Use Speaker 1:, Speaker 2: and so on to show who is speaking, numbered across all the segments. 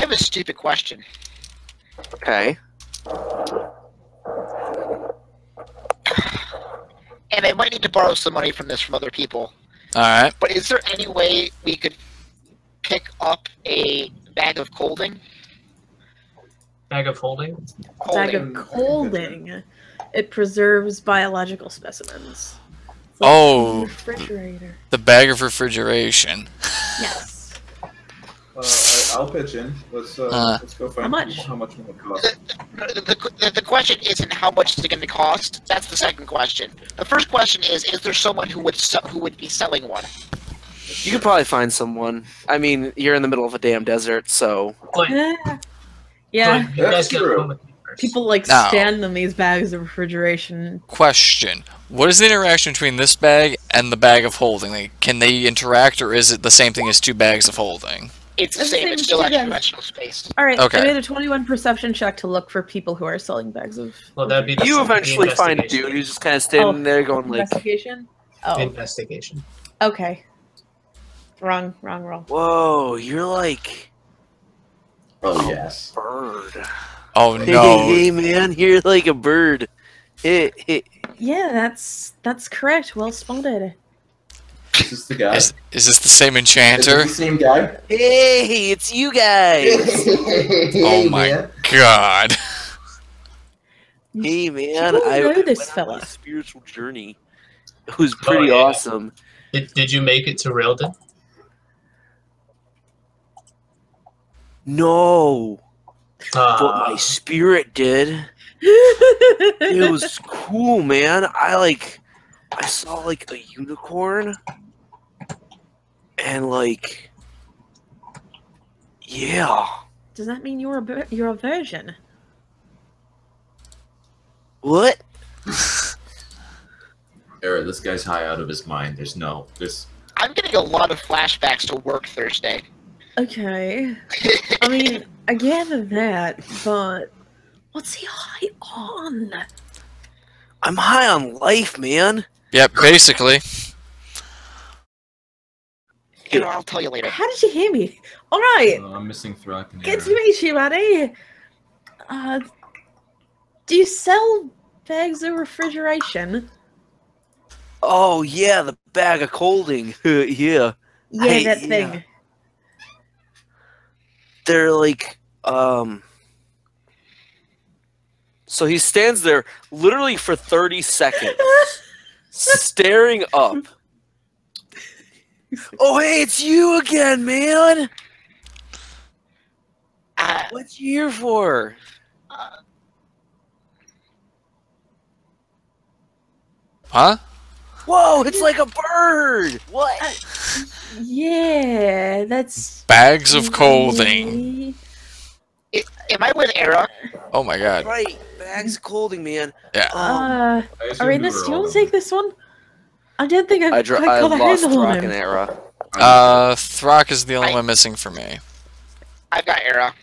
Speaker 1: have a stupid question.
Speaker 2: Okay.
Speaker 1: And I might need to borrow some money from this from other people.
Speaker 3: Alright.
Speaker 1: But is there any way we could pick up a bag of colding?
Speaker 4: Bag of holding?
Speaker 5: Bag of colding. It preserves biological specimens. It's like
Speaker 3: Oh.
Speaker 5: a refrigerator.
Speaker 3: The bag of refrigeration.
Speaker 5: Yes.
Speaker 6: I'll pitch in. Let's go find how much will it cost.
Speaker 1: The question isn't how much is it going to cost. That's the second question. The first question is there someone who would be selling one?
Speaker 2: You could probably find someone. I mean, you're in the middle of a damn desert, so...
Speaker 5: Yeah.
Speaker 4: You guys gotta come with me first.
Speaker 5: People like
Speaker 3: Now.
Speaker 5: stand in these bags of refrigeration.
Speaker 3: Question. What is the interaction between this bag and the bag of holding? Like, can they interact, or is it the same thing as two bags of holding?
Speaker 1: It's the same. It's still extra-dimensional space.
Speaker 5: Alright,
Speaker 3: Okay.
Speaker 5: I made a 21 perception check to look for people who are selling bags of...
Speaker 4: Well, that'd be the
Speaker 2: You eventually find a
Speaker 4: investigation.
Speaker 2: dude who's just kind of standing there going like...
Speaker 5: Investigation? Oh,
Speaker 4: Investigation.
Speaker 5: okay. Wrong roll.
Speaker 2: Whoa, you're like...
Speaker 6: Oh, yes.
Speaker 2: bird.
Speaker 3: Oh no.
Speaker 2: Hey, man, you're like a bird. Hey.
Speaker 5: Yeah, that's correct. Well spotted.
Speaker 6: Is this the guy?
Speaker 3: Is this the same
Speaker 6: Is
Speaker 3: enchanter?
Speaker 6: this the same guy?
Speaker 2: Hey, it's you guys.
Speaker 3: Oh my god.
Speaker 2: Hey, man,
Speaker 5: People
Speaker 2: I
Speaker 5: know
Speaker 2: went
Speaker 5: this
Speaker 2: on
Speaker 5: fella.
Speaker 2: a spiritual journey. It was pretty
Speaker 4: yeah.
Speaker 2: awesome.
Speaker 4: Did you make it to Railden?
Speaker 2: No, but my spirit did. It was cool, man. I saw like a unicorn, and like, yeah.
Speaker 5: Does that mean you're a virgin?
Speaker 2: What?
Speaker 6: Aera, this guy's high out of his mind.
Speaker 1: I'm getting a lot of flashbacks to work Thursday.
Speaker 5: Okay. I mean, I gather that, but what's he high on?
Speaker 2: I'm high on life, man.
Speaker 3: Yep, basically.
Speaker 1: You know, I'll tell you later.
Speaker 5: How did you hear me? Alright,
Speaker 6: I'm missing Throkk and
Speaker 5: good
Speaker 6: Aera.
Speaker 5: to meet you, buddy. Do you sell bags of refrigeration?
Speaker 2: Oh yeah, the bag of colding. Yeah.
Speaker 5: Yeah, that thing.
Speaker 2: They're like, so he stands there literally for 30 seconds, staring up. Oh, hey, it's you again, man! What you here for?
Speaker 3: Huh?
Speaker 2: Whoa, it's like a bird! What?
Speaker 5: Yeah, that's...
Speaker 3: Bags of colding.
Speaker 1: Am I with Aera?
Speaker 3: Oh my god.
Speaker 2: Right, bags of colding, man.
Speaker 3: Yeah.
Speaker 6: I assumed we
Speaker 5: Arranis,
Speaker 6: were
Speaker 5: do you
Speaker 6: all
Speaker 5: want to take this one? I didn't think I
Speaker 2: I
Speaker 5: got a
Speaker 2: lost
Speaker 5: handle on
Speaker 2: Throkk
Speaker 5: him.
Speaker 2: and Aera.
Speaker 3: Throkk is the only one missing for me.
Speaker 1: I've got Aera.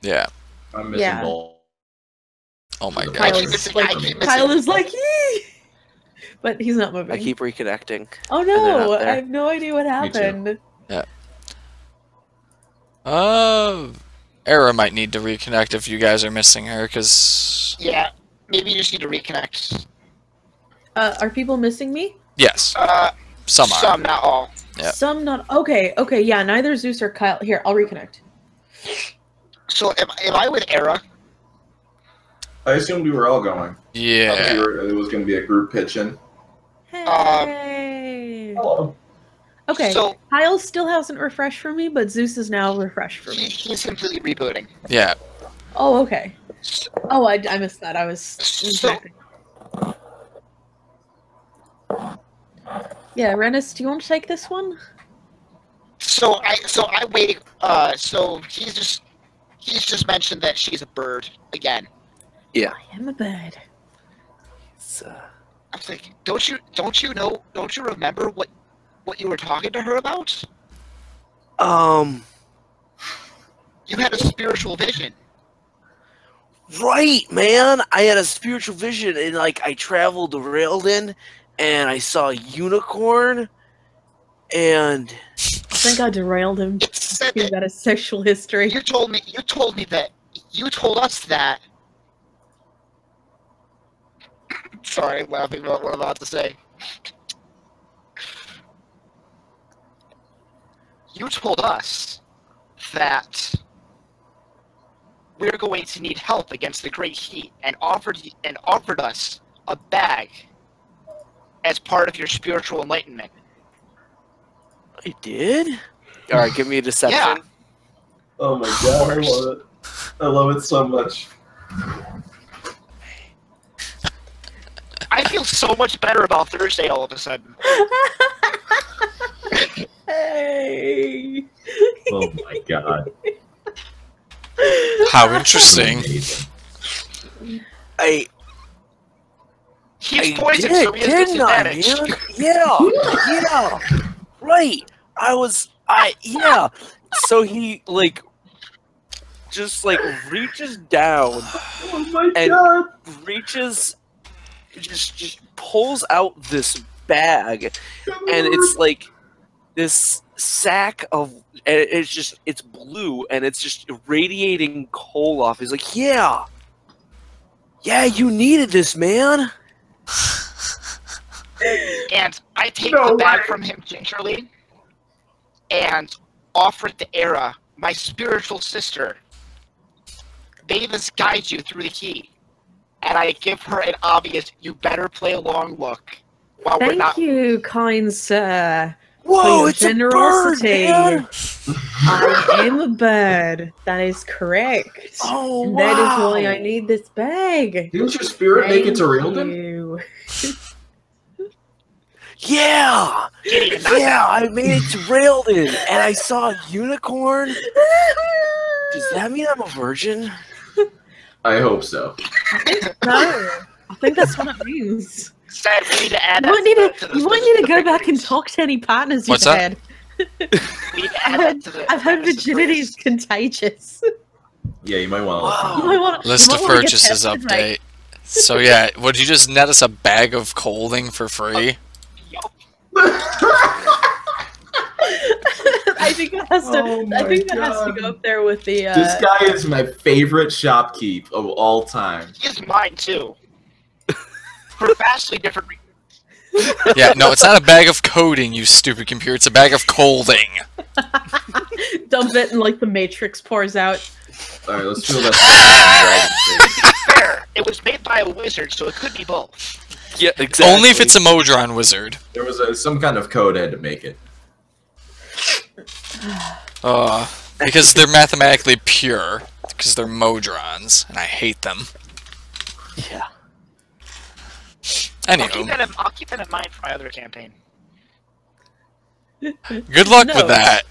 Speaker 3: Yeah.
Speaker 6: I'm missing
Speaker 5: Yeah.
Speaker 6: Bolt.
Speaker 3: Oh my
Speaker 1: I
Speaker 3: god.
Speaker 1: keep missing. I keep missing.
Speaker 5: Kyle is like, yee! But he's not moving.
Speaker 2: I keep reconnecting.
Speaker 5: Oh
Speaker 2: they're
Speaker 5: no,
Speaker 2: not there.
Speaker 5: I have no idea what happened.
Speaker 3: Aera might need to reconnect if you guys are missing her, because...
Speaker 1: Yeah, maybe you just need to reconnect.
Speaker 5: Are people missing me?
Speaker 3: Yes. Some are.
Speaker 1: Some, not all.
Speaker 3: Yeah.
Speaker 5: Some not. Okay, yeah, neither Zeus or Kyle. Here, I'll reconnect.
Speaker 1: So am I with Aera?
Speaker 6: I assumed we were all going.
Speaker 3: Yeah.
Speaker 6: It was going to be a group pitch-in.
Speaker 5: Hey!
Speaker 6: Hello.
Speaker 5: Okay,
Speaker 1: So
Speaker 5: Kyle still hasn't refreshed for me, but Zeus is now refreshed for me.
Speaker 1: he's completely rebooting.
Speaker 3: Yeah.
Speaker 5: Oh, okay. Oh, I missed that. I was...
Speaker 1: So
Speaker 5: Yeah, Rennis, do you want to take this one?
Speaker 1: So I waited. So he's just mentioned that she's a bird again.
Speaker 5: I am a bird.
Speaker 1: I was like, don't you remember what you were talking to her about? You had a spiritual vision.
Speaker 2: Right, man. I had a spiritual vision, and like I traveled to Railden, and I saw a unicorn, and
Speaker 5: think I derailed him.
Speaker 1: It said
Speaker 5: He's got a sexual history.
Speaker 1: you told us that. Sorry, I'm laughing about what I'm about to say. You told us that we're going to need help against the great heat, and offered us a bag as part of your spiritual enlightenment.
Speaker 2: I did? Alright, give me a deception.
Speaker 1: Yeah.
Speaker 6: Oh my god, I love it. I love it so much.
Speaker 1: I feel so much better about Thursday all of a sudden.
Speaker 5: Hey.
Speaker 6: Oh my god.
Speaker 3: How interesting.
Speaker 1: He's poisoned, so he has disadvantage.
Speaker 2: Yeah, right. Yeah. So he, like, just, like, reaches down
Speaker 6: Oh my
Speaker 2: and
Speaker 6: god.
Speaker 2: just pulls out this bag, and it's like this sack of, and it's blue, and it's just radiating coal off. He's like, yeah, you needed this, man.
Speaker 1: And I take the bag from him gingerly and offer it to Aera, my spiritual sister. Davis guides you through the key. And I give her an obvious, you better play along look. While we're not...
Speaker 5: Thank you, kind sir.
Speaker 2: Whoa,
Speaker 5: for
Speaker 2: it's
Speaker 5: your generosity.
Speaker 2: a bird, man.
Speaker 5: I am a bird. That is correct.
Speaker 2: Oh,
Speaker 5: and
Speaker 2: wow.
Speaker 5: that is why I need this bag.
Speaker 6: Didn't your spirit make it to Realdon?
Speaker 5: You.
Speaker 2: Yeah, I made it to Railden, and I saw a unicorn. Does that mean I'm a virgin?
Speaker 6: I hope so.
Speaker 5: No, I think that's what it means.
Speaker 1: Sad, we need to add
Speaker 5: You might need
Speaker 1: that
Speaker 5: to, you might need to go back and talk to any partners you've
Speaker 3: What's that?
Speaker 5: had.
Speaker 1: We need to add that to the
Speaker 5: I've heard virginity is contagious.
Speaker 6: Yeah, you might want to.
Speaker 2: Wow.
Speaker 5: You might wanna-
Speaker 3: List
Speaker 5: you
Speaker 3: of
Speaker 5: might wanna get
Speaker 3: purchases
Speaker 5: tested,
Speaker 3: update.
Speaker 5: mate.
Speaker 3: So yeah, would you just net us a bag of colding for free?
Speaker 5: I think that has to.
Speaker 6: Oh
Speaker 5: I think
Speaker 6: my
Speaker 5: that has to
Speaker 6: God.
Speaker 5: go up there with the.
Speaker 6: This guy is my favorite shopkeep of all time.
Speaker 1: He's mine too. For vastly different reasons.
Speaker 3: Yeah, no, it's not a bag of coding, you stupid computer. It's a bag of colding.
Speaker 5: Dump it and like the Matrix pours out.
Speaker 6: Alright, let's feel that.
Speaker 1: Fair. It was made by a wizard, so it could be both.
Speaker 2: Yeah, exactly.
Speaker 3: Only if it's a Modron wizard.
Speaker 6: There was some kind of code I had to make it.
Speaker 3: Because they're mathematically pure. Because they're Modrons, and I hate them.
Speaker 2: Yeah.
Speaker 1: I'll keep
Speaker 3: Anywho,
Speaker 1: that in mind for my other campaign.
Speaker 3: good luck
Speaker 5: No.
Speaker 3: with that.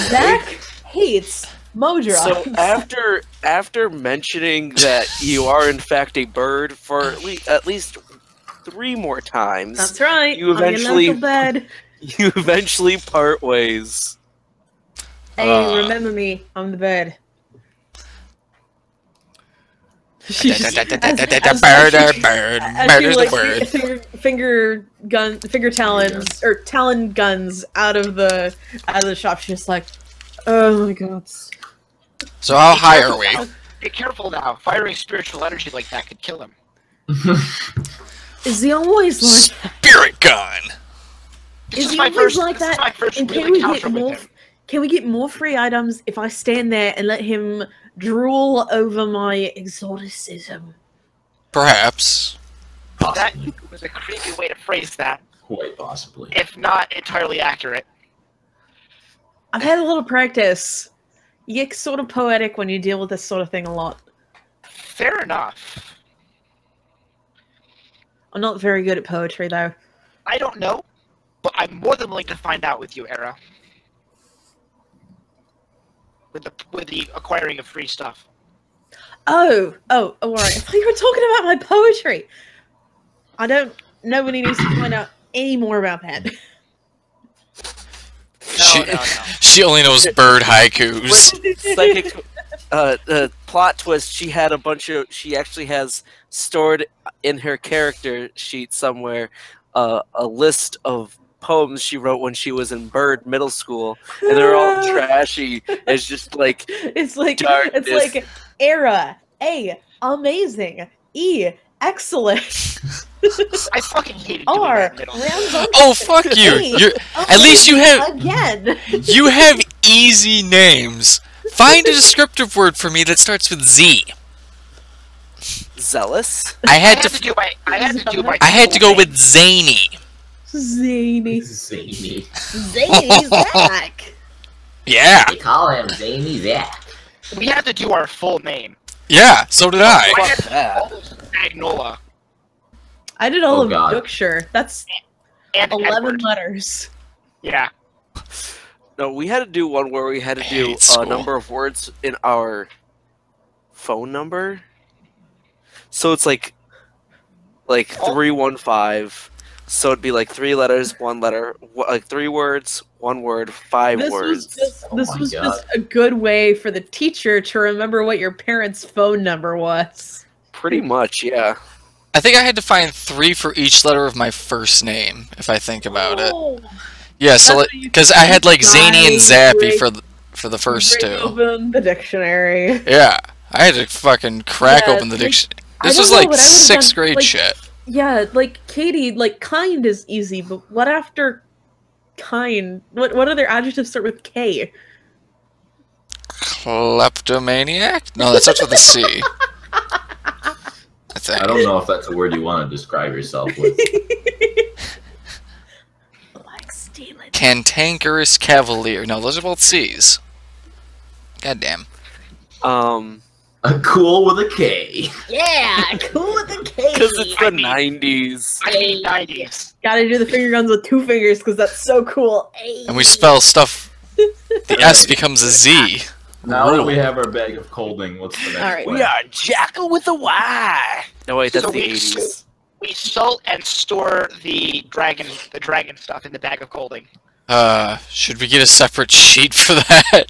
Speaker 5: Zach hates Modron.
Speaker 2: So after mentioning that you are in fact a bird for at least 3 more times,
Speaker 5: That's right.
Speaker 2: You eventually-
Speaker 5: on your local bed.
Speaker 2: you eventually part ways.
Speaker 5: Hey, remember me? I'm the bird. She's just-
Speaker 3: Bird,
Speaker 5: as she,
Speaker 3: murder the
Speaker 5: like,
Speaker 3: word.
Speaker 5: finger talons or talon guns out of the shop. She's just like, oh my god.
Speaker 3: So how high are we?
Speaker 1: Be careful now. Firing spiritual energy like that could kill him.
Speaker 5: Is he always like that?
Speaker 3: Spirit gun.
Speaker 1: This
Speaker 5: Is
Speaker 1: is
Speaker 5: he
Speaker 1: my
Speaker 5: always
Speaker 1: first.
Speaker 5: like
Speaker 1: This is
Speaker 5: that?
Speaker 1: my first
Speaker 5: And can
Speaker 1: real
Speaker 5: we get
Speaker 1: encounter
Speaker 5: more?
Speaker 1: with him.
Speaker 5: Can we get more free items if I stand there and let him drool over my exoticism?
Speaker 3: Perhaps.
Speaker 1: That
Speaker 6: Possibly.
Speaker 1: was a creepy way to phrase that,
Speaker 6: Quite possibly.
Speaker 1: if not entirely accurate.
Speaker 5: I've had a little practice. You get sort of poetic when you deal with this sort of thing a lot.
Speaker 1: Fair enough.
Speaker 5: I'm not very good at poetry, though.
Speaker 1: I don't know, but I'm more than willing to find out with you, Aera. With the acquiring of free stuff.
Speaker 5: Oh, alright. I thought you were talking about my poetry. I don't. Nobody needs to find out any more about that.
Speaker 1: No.
Speaker 3: She only knows bird haikus.
Speaker 2: Psychic plot twist, she had a bunch of, she actually has stored in her character sheet somewhere a list of poems she wrote when she was in Bird Middle School, and they're all trashy. It's just like
Speaker 5: it's like
Speaker 2: darkness.
Speaker 5: it's like Aera, A, amazing, E, excellent.
Speaker 1: I fucking hated doing
Speaker 5: R,
Speaker 1: that middle.
Speaker 3: Oh, fuck you! You're, at least you have
Speaker 5: again.
Speaker 3: you have easy names. Find a descriptive word for me that starts with Z.
Speaker 2: Zealous.
Speaker 3: I had to go with zany.
Speaker 5: Zany.
Speaker 7: Zany.
Speaker 5: Zany Zach.
Speaker 3: Yeah.
Speaker 7: They call him Zany Zach.
Speaker 1: We had to do our full name.
Speaker 3: Yeah. So did I.
Speaker 1: I had to do all those Magnola
Speaker 5: I did all
Speaker 7: Oh,
Speaker 5: of
Speaker 7: God.
Speaker 5: Yorkshire. That's
Speaker 1: and
Speaker 5: 11
Speaker 1: Edward.
Speaker 5: letters.
Speaker 1: Yeah.
Speaker 2: No, we had to do one where we had to do
Speaker 3: hate
Speaker 2: a
Speaker 3: school.
Speaker 2: number of words in our phone number. So it's like 315. So it'd be like 3 letters, 1 letter, like 3 words, 1 word, 5
Speaker 5: This
Speaker 2: words.
Speaker 5: was
Speaker 7: my
Speaker 5: just
Speaker 7: God.
Speaker 5: a good way for the teacher to remember what your parents' phone number was.
Speaker 2: Pretty much, yeah.
Speaker 3: I think I had to find 3 for each letter of my first name, if I think about it.
Speaker 5: Oh,
Speaker 3: Yeah, so
Speaker 5: That's what you
Speaker 3: because I had like Zany and Zappy
Speaker 5: break-
Speaker 3: for the first
Speaker 5: break
Speaker 3: 2.
Speaker 5: open the dictionary.
Speaker 3: Yeah, I had to fucking crack
Speaker 5: Yeah,
Speaker 3: open the
Speaker 5: like,
Speaker 3: dictionary.
Speaker 5: I
Speaker 3: This
Speaker 5: don't
Speaker 3: was
Speaker 5: know
Speaker 3: like
Speaker 5: what I would've
Speaker 3: 6th
Speaker 5: done,
Speaker 3: grade
Speaker 5: like-
Speaker 3: shit.
Speaker 5: Yeah, like Katie, like kind is easy, but what after kind? What other adjectives start with K?
Speaker 3: Kleptomaniac? No, that starts with a C. I think.
Speaker 7: I don't know if that's a word you want to describe yourself with.
Speaker 5: Like stealing.
Speaker 3: Cantankerous Cavalier. No, those are both C's. Goddamn.
Speaker 7: A cool with a K.
Speaker 5: Yeah, cool with the K.
Speaker 2: Because it's the 90s.
Speaker 1: I mean 90s.
Speaker 5: Gotta do the finger guns with 2 fingers because that's so cool. Ay.
Speaker 3: And we spell stuff. The S becomes a Z.
Speaker 6: Now that we have our bag of colding, what's the next
Speaker 5: Alright.
Speaker 6: one?
Speaker 2: We are Jackal with a Y. No, wait, that's
Speaker 1: So
Speaker 2: the
Speaker 1: we-
Speaker 2: 80s.
Speaker 1: We salt and store the dragon stuff in the bag of colding.
Speaker 3: Should we get a separate sheet for that?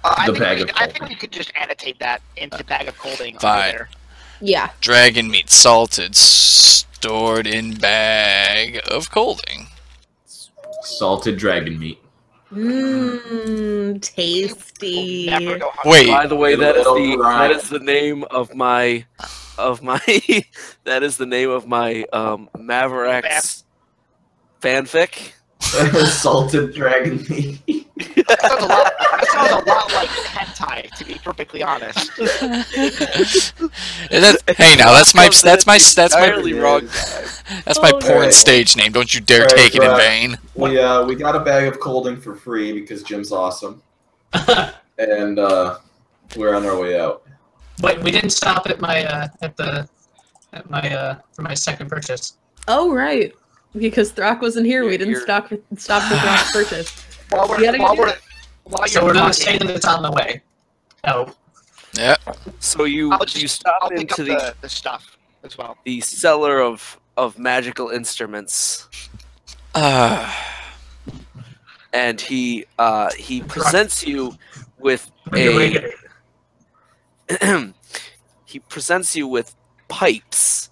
Speaker 1: I
Speaker 7: The
Speaker 1: think
Speaker 7: bag
Speaker 1: we
Speaker 7: of
Speaker 1: could- I think
Speaker 7: colding.
Speaker 1: we could just annotate that into bag of colding.
Speaker 3: Fine.
Speaker 1: There.
Speaker 5: Yeah.
Speaker 3: Dragon meat salted, stored in bag of colding.
Speaker 7: Salted dragon meat.
Speaker 5: Mmm, tasty.
Speaker 1: Never go hungry.
Speaker 3: Wait,
Speaker 2: By the way, that is
Speaker 6: Little grind.
Speaker 2: the name of my that is the name of my Mavarax fanfic.
Speaker 7: Salted dragon meat.
Speaker 1: That sounds a lot like hentai, to be perfectly honest.
Speaker 3: Hey, now that's my
Speaker 2: entirely wrong.
Speaker 3: that's my
Speaker 5: Oh,
Speaker 3: porn
Speaker 6: right.
Speaker 3: stage name. Don't you dare
Speaker 6: Alright,
Speaker 3: take it in
Speaker 6: but-
Speaker 3: vain.
Speaker 6: We got a bag of colding for free because Jim's awesome, and we're on our way out.
Speaker 4: But we didn't stop at my for my second purchase.
Speaker 5: Oh, right. Because Throkk wasn't here, we
Speaker 2: You're-
Speaker 5: didn't
Speaker 2: you're-
Speaker 5: stop for Throkk's purchase.
Speaker 1: While
Speaker 5: You gotta
Speaker 1: while
Speaker 5: get
Speaker 4: So
Speaker 1: you're
Speaker 4: we're gonna
Speaker 1: talking,
Speaker 4: say that it's on the way. Oh,
Speaker 3: Yeah.
Speaker 2: So you
Speaker 1: I'll
Speaker 2: stop
Speaker 1: I'll pick
Speaker 2: into
Speaker 1: up the stuff as well.
Speaker 2: the cellar of magical instruments, and he presents you with a he presents you with pipes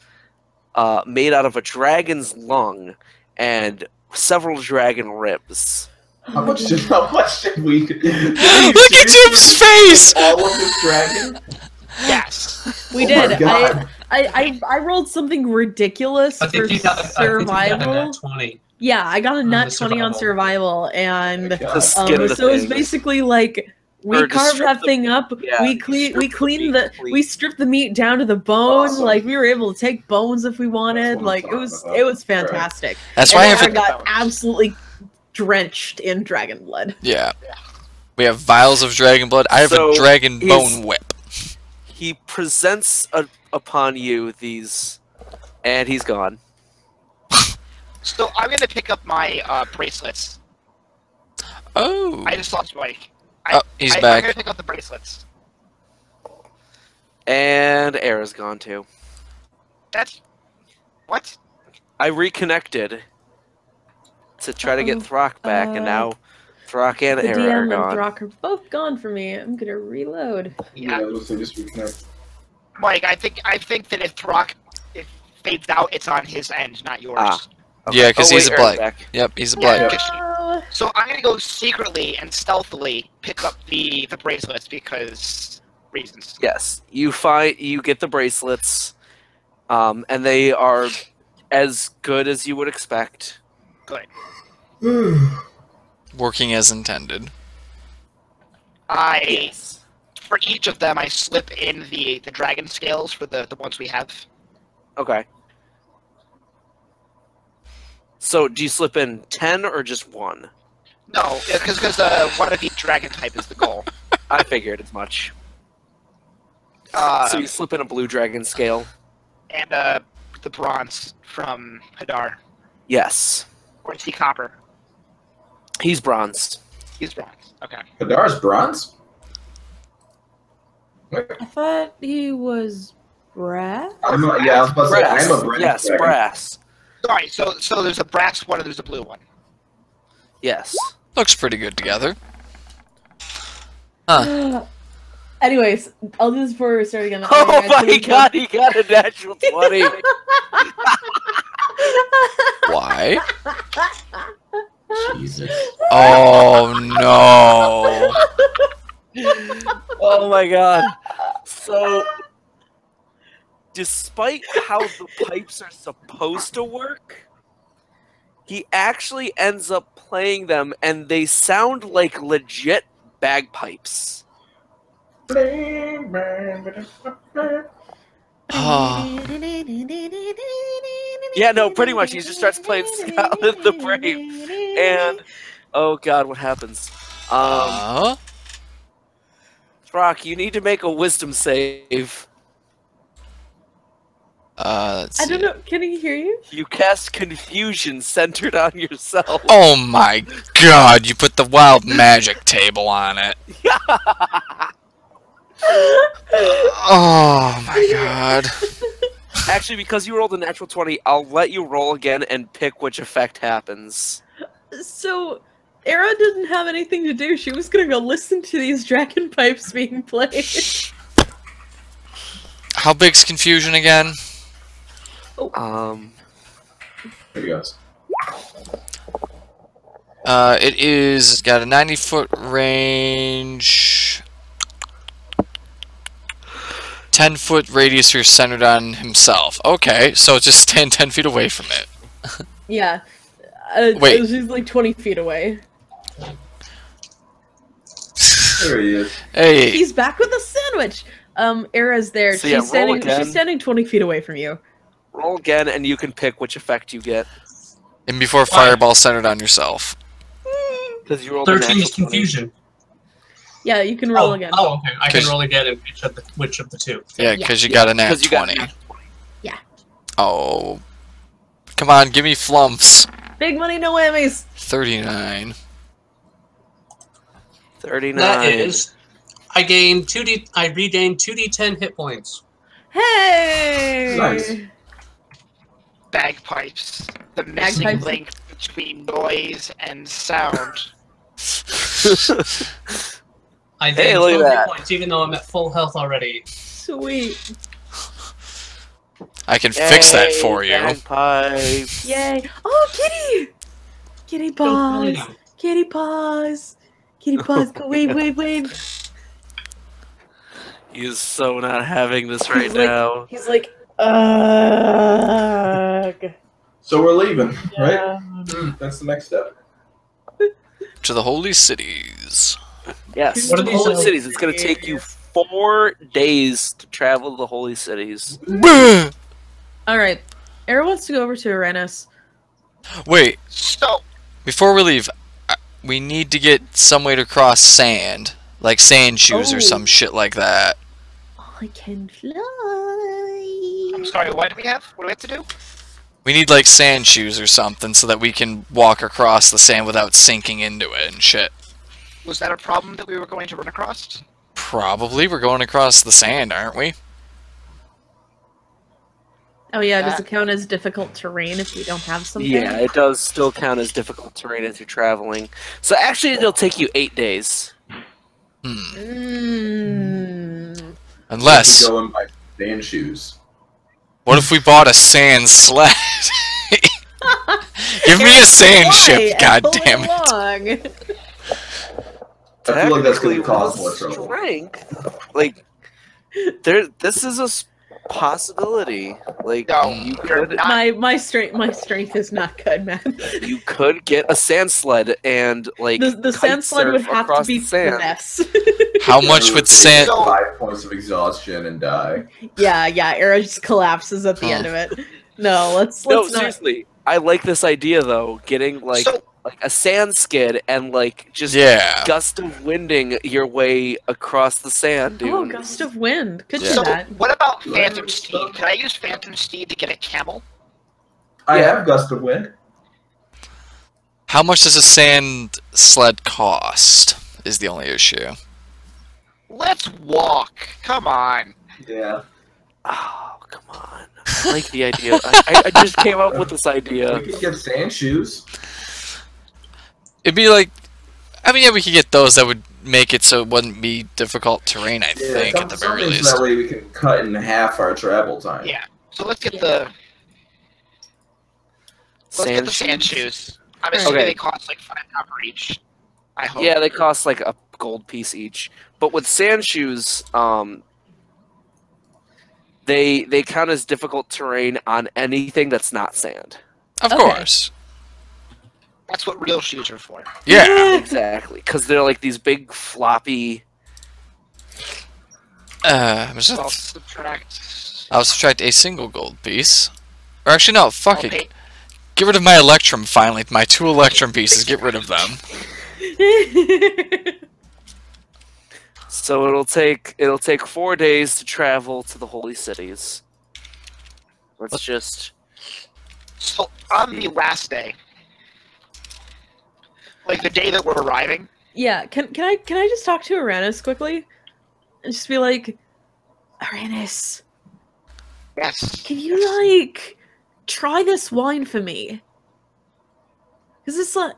Speaker 2: made out of a dragon's lung and several dragon ribs.
Speaker 6: How much did we?
Speaker 3: Look at Jim's face!
Speaker 6: All of this dragon.
Speaker 1: Yes.
Speaker 5: We
Speaker 6: Oh
Speaker 5: did.
Speaker 6: my God.
Speaker 5: I rolled something ridiculous
Speaker 4: I
Speaker 5: for
Speaker 4: think you got
Speaker 5: survival.
Speaker 4: a 20.
Speaker 5: Yeah, I got a nat
Speaker 4: the
Speaker 5: 20 on survival, and
Speaker 6: God.
Speaker 2: Skin the
Speaker 5: so it was
Speaker 2: thing.
Speaker 5: basically like we
Speaker 2: Or just
Speaker 5: carved
Speaker 2: strip
Speaker 5: that
Speaker 2: the-
Speaker 5: thing up.
Speaker 2: yeah,
Speaker 5: we
Speaker 2: you
Speaker 5: clean
Speaker 2: strip the
Speaker 5: cleaned
Speaker 2: meat
Speaker 5: the we stripped the meat down to the bone.
Speaker 6: Awesome.
Speaker 5: Like we were able to take bones if we wanted.
Speaker 6: what I'm
Speaker 5: Like
Speaker 6: talking
Speaker 5: it was
Speaker 6: about.
Speaker 5: fantastic.
Speaker 3: That's
Speaker 5: And
Speaker 3: why I
Speaker 5: then
Speaker 3: have
Speaker 5: I
Speaker 3: a,
Speaker 5: got absolutely drenched in dragon blood.
Speaker 3: yeah. We have vials of dragon blood. I have
Speaker 2: So,
Speaker 3: a dragon
Speaker 2: he's-
Speaker 3: bone whip.
Speaker 2: He presents upon you these, and he's gone.
Speaker 1: So I'm gonna pick up my bracelets.
Speaker 3: Oh.
Speaker 1: I just lost Mike.
Speaker 3: Oh, he's
Speaker 1: I'm
Speaker 3: back.
Speaker 1: gonna pick up the bracelets.
Speaker 2: And Aera's gone too.
Speaker 1: That's what?
Speaker 2: I reconnected to try to get
Speaker 5: Uh-oh.
Speaker 2: Throkk back, and now Throkk and
Speaker 5: The
Speaker 2: Aera are
Speaker 5: DM and
Speaker 2: gone.
Speaker 5: Throkk are both gone for me. I'm gonna reload.
Speaker 1: Yeah,
Speaker 6: let's just reconnect.
Speaker 1: Mike. I think that if Throkk fades out, it's on his end, not yours.
Speaker 2: Ah.
Speaker 3: Yeah, because
Speaker 2: Oh,
Speaker 3: he's a
Speaker 2: wait, Aaron's
Speaker 3: black.
Speaker 2: back.
Speaker 3: Yep, he's a
Speaker 1: Yeah,
Speaker 3: black.
Speaker 5: Oh,
Speaker 1: So I'm gonna go secretly and stealthily pick up the bracelets because reasons.
Speaker 2: Yes, you get the bracelets, and they are as good as you would expect.
Speaker 1: Good.
Speaker 3: Working as intended.
Speaker 2: Yes.
Speaker 1: For each of them, I slip in the dragon scales for the ones we have.
Speaker 2: Okay. So, do you slip in 10 or just 1?
Speaker 1: No, because one of each dragon type is the goal.
Speaker 2: I figured as much. So you slip in a blue dragon scale?
Speaker 1: And the bronze from Hadar.
Speaker 2: Yes.
Speaker 1: Or is he copper?
Speaker 2: He's bronze.
Speaker 1: He's bronze. Okay.
Speaker 6: Hadar's bronze?
Speaker 5: I thought he was brass.
Speaker 6: I was about to say,
Speaker 2: Brass.
Speaker 6: I'm a brass
Speaker 2: Yes,
Speaker 6: dragon.
Speaker 2: brass.
Speaker 1: Sorry, so there's a brass one and there's a blue one.
Speaker 2: Yes.
Speaker 3: Looks pretty good together. Huh.
Speaker 5: Anyways, I'll do this before we start again.
Speaker 2: Oh my god, he got a natural 20!
Speaker 3: Why?
Speaker 6: Jesus.
Speaker 3: Oh no.
Speaker 2: Oh my god. So, despite how the pipes are supposed to work, he actually ends up playing them and they sound like legit bagpipes.
Speaker 3: Oh.
Speaker 2: Yeah, no, pretty much. He just starts playing Scotland the Brave. And, oh god, what happens? Throkk, you need to make a wisdom save.
Speaker 3: Let's
Speaker 5: I
Speaker 3: see.
Speaker 5: don't know. Can he hear you?
Speaker 2: You cast confusion centered on yourself.
Speaker 3: Oh my god, you put the wild magic table on it. Oh my god.
Speaker 2: Actually, because you rolled a natural 20, I'll let you roll again and pick which effect happens.
Speaker 5: So, Aera didn't have anything to do. She was gonna go listen to these dragon pipes being played.
Speaker 3: How big's confusion again?
Speaker 6: There he goes.
Speaker 3: It's got a 90-foot range, 10-foot radius here centered on himself. Okay, so just stand 10 feet away from it.
Speaker 5: Yeah.
Speaker 3: Wait.
Speaker 5: She's like 20 feet away.
Speaker 6: There he is.
Speaker 3: Hey,
Speaker 5: He's back with a sandwich. Aera's there.
Speaker 2: So yeah, roll again.
Speaker 5: She's standing 20 feet away from you.
Speaker 2: Roll again, and you can pick which effect you get.
Speaker 3: and before fireball centered on yourself.
Speaker 2: Because you rolled a
Speaker 4: 13 is
Speaker 2: natural 20.
Speaker 4: confusion.
Speaker 5: Yeah, you can roll again.
Speaker 4: Oh, okay. I can
Speaker 3: 'Cause-
Speaker 4: roll again in which of the two.
Speaker 3: Yeah, because you got a nat
Speaker 2: 'Cause you got
Speaker 3: 20.
Speaker 2: nat 20.
Speaker 3: Oh. Come on, give me flumps.
Speaker 5: Big money, no whammies.
Speaker 3: 39.
Speaker 2: 39.
Speaker 4: That is, I regained 2d10 hit points.
Speaker 5: Hey!
Speaker 6: Nice.
Speaker 1: Bagpipes. The missing
Speaker 5: Bagpipes.
Speaker 1: link between noise and sound.
Speaker 4: I
Speaker 2: Hey,
Speaker 4: gained
Speaker 2: look at
Speaker 4: 12
Speaker 2: that.
Speaker 4: hit points, even though I'm at full health already.
Speaker 5: Sweet.
Speaker 3: I can fix that
Speaker 2: Yay,
Speaker 3: for you.
Speaker 2: bagpipes.
Speaker 5: Yay. Oh, kitty! Kitty paws.
Speaker 4: Don't
Speaker 5: Kitty paws. Kitty paws. Go wave.
Speaker 2: He is so not having this right
Speaker 5: He's like-
Speaker 2: now.
Speaker 5: He's like, ugh.
Speaker 6: So we're leaving, right?
Speaker 5: Yeah.
Speaker 6: That's the next step.
Speaker 3: To the Holy Cities.
Speaker 2: Yes.
Speaker 4: What
Speaker 2: to
Speaker 4: are
Speaker 2: the
Speaker 4: these
Speaker 2: Holy
Speaker 4: little-
Speaker 2: Cities. It's going to take you 4 days to travel to the Holy Cities.
Speaker 5: Alright. Aera wants to go over to Arranis.
Speaker 3: Wait,
Speaker 1: So,
Speaker 3: before we leave, we need to get some way to cross sand. Like sand shoes or
Speaker 5: Oh.
Speaker 3: some shit like that.
Speaker 5: I can fly.
Speaker 1: I'm sorry, what do we have? What do we have to do?
Speaker 3: We need like sand shoes or something so that we can walk across the sand without sinking into it and shit.
Speaker 1: Was that a problem that we were going to run across?
Speaker 3: Probably. We're going across the sand, aren't we?
Speaker 5: Oh yeah, does it count as difficult terrain if we don't have something?
Speaker 2: Yeah, it does still count as difficult terrain as you're traveling. So actually, it'll take you 8 days.
Speaker 5: Mm.
Speaker 3: Unless,
Speaker 6: Go in my sand shoes.
Speaker 3: what if we bought a sand sled? Give me a sand ship,
Speaker 5: God
Speaker 3: damn it.
Speaker 6: I feel like that's going to
Speaker 2: Technically,
Speaker 6: cause more
Speaker 2: with
Speaker 6: trouble.
Speaker 2: strength, like this is a possibility. Like
Speaker 1: No,
Speaker 2: you
Speaker 1: you're
Speaker 2: could,
Speaker 1: not.
Speaker 5: My strength is not good, man.
Speaker 2: you could get a sand sled and like
Speaker 5: The sand
Speaker 2: kite
Speaker 5: sled would
Speaker 2: surf
Speaker 5: have to
Speaker 2: across
Speaker 5: be
Speaker 2: the sand.
Speaker 5: less.
Speaker 3: How much
Speaker 6: Aaron
Speaker 3: would
Speaker 6: take
Speaker 3: sand?
Speaker 6: 5 points of exhaustion and die.
Speaker 5: yeah, Aera just collapses at the end of it. No, let's
Speaker 2: No,
Speaker 5: not.
Speaker 2: seriously, I like this idea though. Getting like
Speaker 1: So
Speaker 2: a sand skid and like just
Speaker 3: Yeah.
Speaker 2: gust of winding your way across the sand, dude.
Speaker 5: Oh, gust of wind. Could
Speaker 3: Yeah.
Speaker 5: do that.
Speaker 1: what about Phantom Steed? Can I use Phantom Steed to get a camel?
Speaker 6: I
Speaker 2: Yeah.
Speaker 6: have Gust of Wind.
Speaker 3: How much does a sand sled cost? Is the only issue.
Speaker 1: Let's walk. Come on.
Speaker 6: Yeah.
Speaker 2: Oh, come on. I like the idea. I just came up with this idea.
Speaker 6: We could get sand shoes.
Speaker 3: It'd be like, I mean, yeah, we could get those that would make it so it wouldn't be difficult terrain. I think at the very
Speaker 6: something
Speaker 3: least.
Speaker 6: so that way we can cut in half our travel time.
Speaker 1: Yeah. So let's get the
Speaker 2: Sand
Speaker 1: sand
Speaker 2: shoes?
Speaker 1: shoes. I'm assuming
Speaker 2: Okay.
Speaker 1: they cost like 5 copper each. I hope.
Speaker 2: Yeah, they cost like a gold piece each. But with sand shoes, they count as difficult terrain on anything that's not sand.
Speaker 3: Of
Speaker 5: Okay.
Speaker 3: course.
Speaker 1: That's what real shoes are for.
Speaker 3: Yeah.
Speaker 2: Exactly, because they're like these big floppy.
Speaker 1: So I'll subtract.
Speaker 3: I'll subtract a single gold piece. Or actually, no. Fuck
Speaker 1: I'll
Speaker 3: it.
Speaker 1: pay-
Speaker 3: Get rid of my Electrum finally. My 2 Electrum pieces. Get rid of them.
Speaker 2: So it'll take 4 days to travel to the Holy Cities. Let's just.
Speaker 1: So on the last day, like the day that we're arriving,
Speaker 5: Yeah, can I just talk to Arranis quickly? And just be like, Arranis,
Speaker 1: yes.
Speaker 5: can you like try this wine for me? Cause it's like,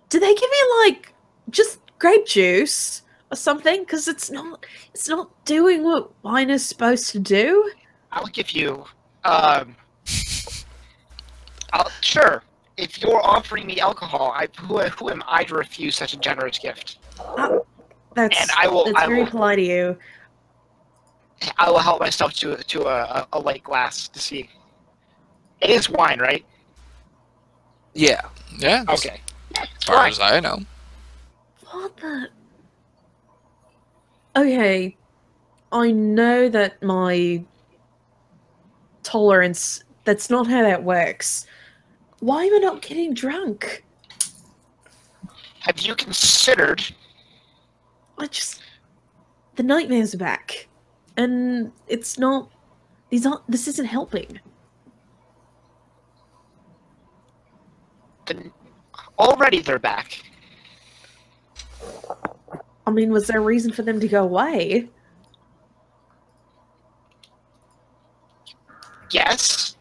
Speaker 5: do they give me like just grape juice or something? Cause it's not doing what wine is supposed to do.
Speaker 1: I'll give you. Sure. If you're offering me alcohol, who am I to refuse such a generous gift?
Speaker 5: That's
Speaker 1: And I will-
Speaker 5: That's
Speaker 1: I
Speaker 5: very
Speaker 1: will-
Speaker 5: polite of you.
Speaker 1: I will help myself to a light glass to see. It is wine, right?
Speaker 2: Yeah.
Speaker 3: Yeah.
Speaker 1: Okay.
Speaker 3: As far as I know.
Speaker 5: What the? Okay, I know that my tolerance. That's not how that works. Why am I not getting drunk?
Speaker 1: Have you considered?
Speaker 5: The nightmares are back, and it's not. This isn't helping.
Speaker 1: Already they're back.
Speaker 5: I mean, was there a reason for them to go away?
Speaker 1: Yes.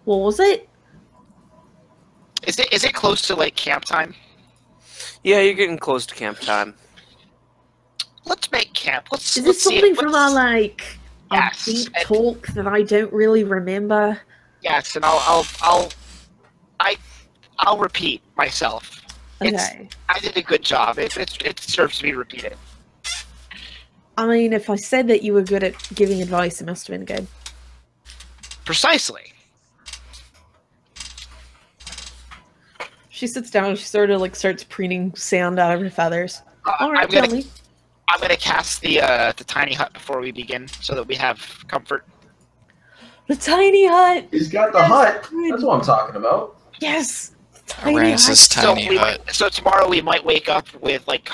Speaker 5: What was it?
Speaker 1: Is it close to like camp time?
Speaker 2: Yeah, you're getting close to camp time.
Speaker 1: Let's make camp. Let's.
Speaker 5: Is
Speaker 1: let's
Speaker 5: this
Speaker 1: see
Speaker 5: something
Speaker 1: it.
Speaker 5: from
Speaker 1: Let's-
Speaker 5: our like our
Speaker 1: Yes,
Speaker 5: deep
Speaker 1: and-
Speaker 5: talk that I don't really remember?
Speaker 1: Yes, and I'll repeat myself.
Speaker 5: Okay.
Speaker 1: I did a good job. It deserves to be repeated.
Speaker 5: I mean, if I said that you were good at giving advice, it must have been good.
Speaker 1: Precisely.
Speaker 5: She sits down and she sort of like starts preening sand out of her feathers. All right,
Speaker 1: I'm
Speaker 5: tell
Speaker 1: gonna
Speaker 5: me.
Speaker 1: I'm gonna cast the tiny hut before we begin, so that we have comfort.
Speaker 5: The tiny hut.
Speaker 6: He's got the hut. That's what I'm talking about.
Speaker 5: Yes. Tiny
Speaker 3: Arranis'
Speaker 5: hut.
Speaker 3: tiny hut.
Speaker 1: So tomorrow we might wake up with like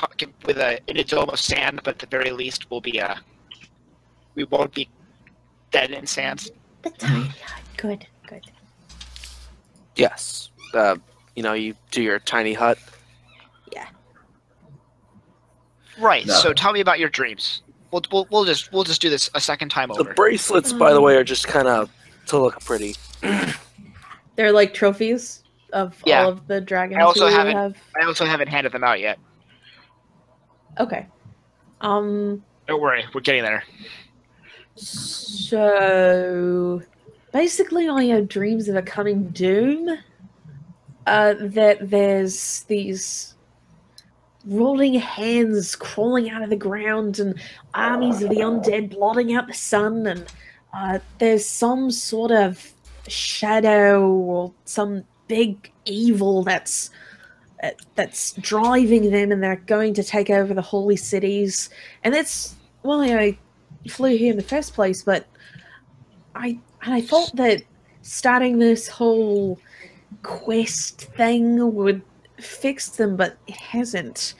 Speaker 1: in a dome of sand, but at the very least we won't be dead in sand.
Speaker 5: The tiny hut. Good. Good.
Speaker 2: Yes. You do your tiny hut.
Speaker 5: Yeah.
Speaker 1: Right.
Speaker 6: No.
Speaker 1: So tell me about your dreams. We'll just do this a second time
Speaker 2: The
Speaker 1: over.
Speaker 2: bracelets, by the way, are just kind of to look pretty.
Speaker 5: They're like trophies of
Speaker 1: Yeah.
Speaker 5: all of the dragons.
Speaker 1: I also
Speaker 5: who
Speaker 1: haven't-
Speaker 5: have.
Speaker 1: I also haven't handed them out yet.
Speaker 5: Okay.
Speaker 1: Don't worry, we're getting there.
Speaker 5: So basically I have dreams of a coming doom. That there's these rolling hands crawling out of the ground and armies of the undead blotting out the sun, and there's some sort of shadow or some big evil that's driving them, and they're going to take over the holy cities. And that's why I flew here in the first place. But I thought that starting this whole quest thing would fix them, but it hasn't.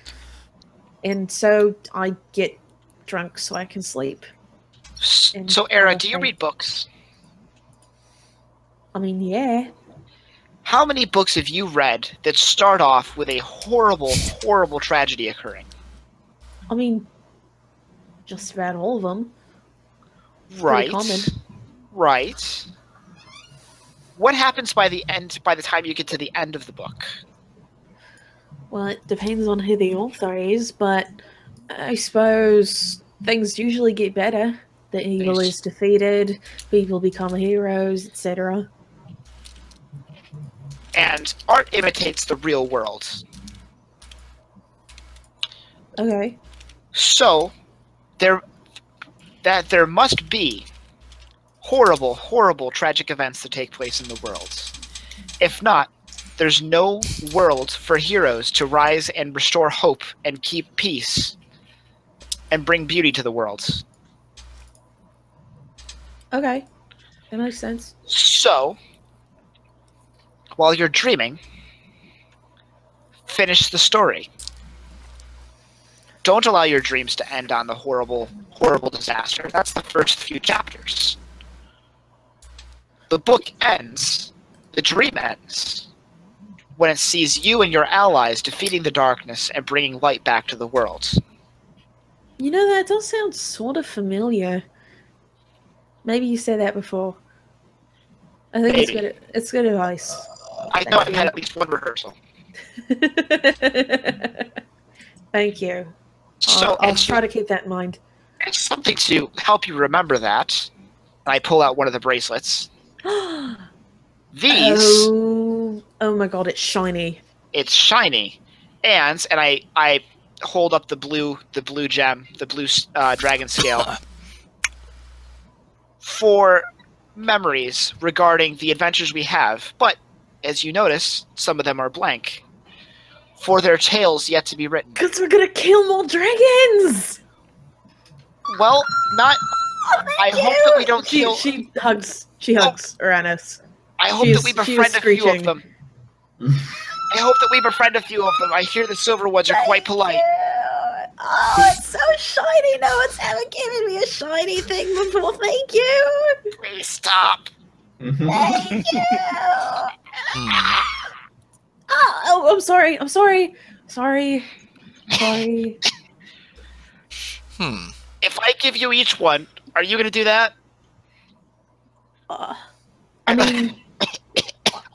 Speaker 5: And so I get drunk so I can sleep.
Speaker 1: So, Aera, do you read books?
Speaker 5: I mean, yeah.
Speaker 1: How many books have you read that start off with a horrible, horrible tragedy occurring?
Speaker 5: I mean, just about all of them.
Speaker 1: Right.
Speaker 5: Pretty common.
Speaker 1: Right. What happens by the time you get to the end of the book?
Speaker 5: Well, it depends on who the author is, but I suppose things usually get better. The evil is defeated, people become heroes, etc.
Speaker 1: And art imitates the real world.
Speaker 5: Okay.
Speaker 1: So, there must be horrible, horrible, tragic events that take place in the world. If not, there's no world for heroes to rise and restore hope and keep peace and bring beauty to the world.
Speaker 5: Okay. That makes sense.
Speaker 1: So, while you're dreaming, finish the story. Don't allow your dreams to end on the horrible, horrible disaster. That's the first few chapters. The book ends, the dream ends, when it sees you and your allies defeating the darkness and bringing light back to the world.
Speaker 5: You know, that does sound sort of familiar. Maybe you said that before. I think it's good advice.
Speaker 1: I know I've had at least one rehearsal.
Speaker 5: Thank you.
Speaker 1: So
Speaker 5: I'll try to keep that in mind.
Speaker 1: It's something to help you remember that. And I pull out one of the bracelets. These...
Speaker 5: Oh my god, it's shiny.
Speaker 1: It's shiny. And I hold up the blue gem, the blue dragon scale, for memories regarding the adventures we have. But, as you notice, some of them are blank. For their tales yet to be written.
Speaker 5: Because we're gonna kill more dragons!
Speaker 1: Well, not... I hope that we don't kill...
Speaker 5: She hugs Arranis.
Speaker 1: I hope that we befriend a few of them. I hope that we befriend a few of them. I hear the silver ones are quite polite.
Speaker 5: Oh, it's so shiny. No one's ever given me a shiny thing before. Thank you.
Speaker 1: Please stop.
Speaker 5: Thank you. Oh, I'm sorry. Sorry.
Speaker 1: If I give you each one, are you going to do that?
Speaker 5: I mean,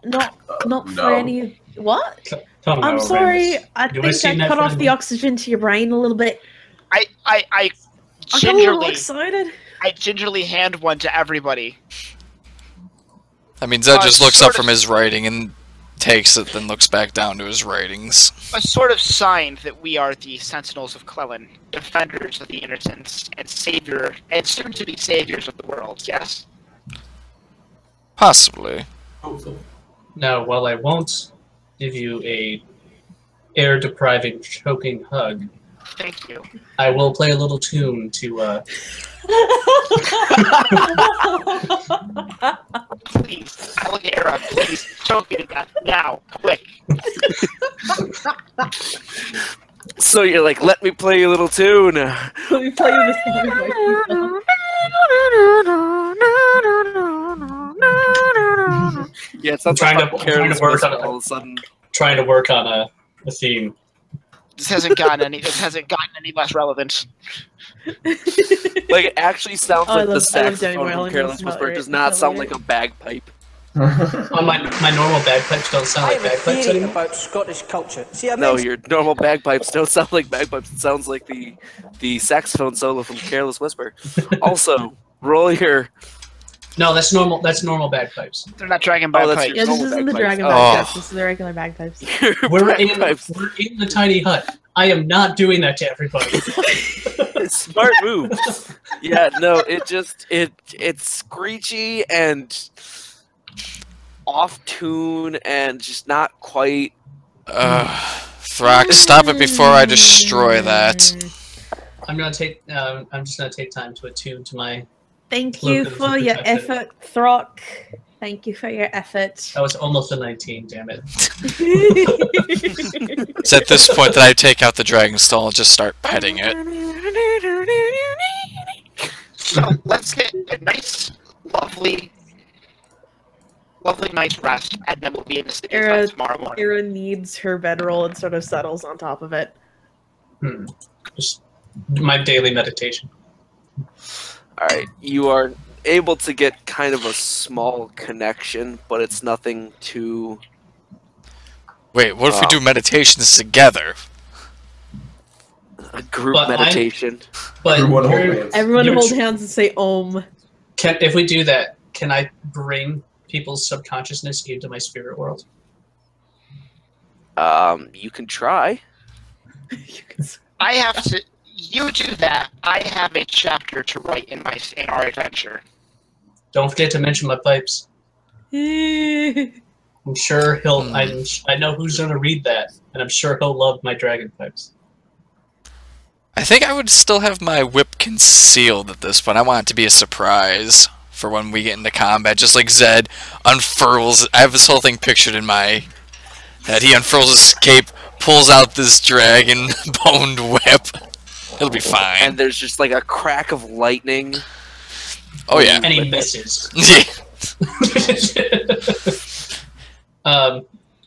Speaker 5: not for any. What? I'm sorry. I think I cut off the oxygen to your brain a little bit.
Speaker 1: I
Speaker 5: got a little excited.
Speaker 1: I gingerly hand one to everybody.
Speaker 3: I mean, Zed just looks up from his writing and takes it, then looks back down to his writings.
Speaker 1: A sort of sign that we are the Sentinels of Clelen, defenders of the innocents, and savior, and soon-to-be saviors of the world. Yes.
Speaker 3: Possibly.
Speaker 4: Now, while I won't give you a air-depriving, choking hug,
Speaker 1: thank you.
Speaker 4: I will play a little tune to.
Speaker 1: Please, Aera, please choke me to death now, quick.
Speaker 2: So you're like, let me play you a little tune.
Speaker 5: Let me play you this song.
Speaker 2: Yeah, it's not
Speaker 4: trying to work on
Speaker 2: all of a sudden.
Speaker 4: Trying to work on a theme.
Speaker 1: This hasn't gotten any less relevant.
Speaker 2: Like, it actually sounds like the saxophone from Careless Whisper. It does not sound like a bagpipe.
Speaker 4: Oh, my normal bagpipes don't sound like bagpipes anymore.
Speaker 8: About Scottish culture. See,
Speaker 2: No, your normal bagpipes don't sound like bagpipes. It sounds like the saxophone solo from Careless Whisper. Also, roll your
Speaker 4: No, that's normal. That's normal bagpipes.
Speaker 1: They're not dragon
Speaker 2: Oh, that's
Speaker 1: bagpipes.
Speaker 5: Yeah, this
Speaker 2: normal
Speaker 5: isn't the
Speaker 2: bagpipes.
Speaker 5: dragon
Speaker 3: Oh.
Speaker 5: bagpipes. This is the regular bagpipes.
Speaker 4: We're in
Speaker 2: Bagpipes.
Speaker 4: the tiny hut. I am not doing that to everybody.
Speaker 2: Smart move. Yeah, no, it's screechy and off tune and just not quite.
Speaker 3: Throkk, stop it before I destroy that.
Speaker 4: I'm gonna take. I'm just gonna take time to attune to my.
Speaker 5: Thank you
Speaker 4: Look,
Speaker 5: for your
Speaker 4: protected.
Speaker 5: effort, Throkk. Thank you for your effort.
Speaker 4: That was almost a 19. Damn it.
Speaker 3: It's at this point that I take out the dragon stall and just start petting it.
Speaker 1: So let's get a nice, lovely night's rest, and then we'll be in the city
Speaker 5: Aera-
Speaker 1: tomorrow morning.
Speaker 5: Aera needs her bedroll and sort of settles on top of it.
Speaker 4: Just my daily meditation.
Speaker 2: All right, you are able to get kind of a small connection, but it's nothing too.
Speaker 3: Wait, what if we do meditations together?
Speaker 2: A group
Speaker 4: But
Speaker 2: meditation.
Speaker 4: But
Speaker 6: Everyone hold
Speaker 4: you're-
Speaker 6: hands.
Speaker 5: Everyone
Speaker 4: You're
Speaker 5: hold
Speaker 4: tr-
Speaker 5: hands and say Om.
Speaker 4: if we do that, can I bring people's subconsciousness into my spirit world?
Speaker 2: You can try.
Speaker 1: I have to. You do that. I have a chapter to write in our adventure.
Speaker 4: Don't forget to mention my pipes. I'm sure he'll. I know who's gonna read that, and I'm sure he'll love my dragon pipes.
Speaker 3: I think I would still have my whip concealed at this point. I want it to be a surprise for when we get into combat. Just like Zed unfurls. I have this whole thing pictured in my head. He unfurls his cape, pulls out this dragon-boned whip. It'll be fine.
Speaker 2: And there's just like a crack of lightning.
Speaker 3: Oh yeah.
Speaker 4: And he misses.
Speaker 3: Yeah.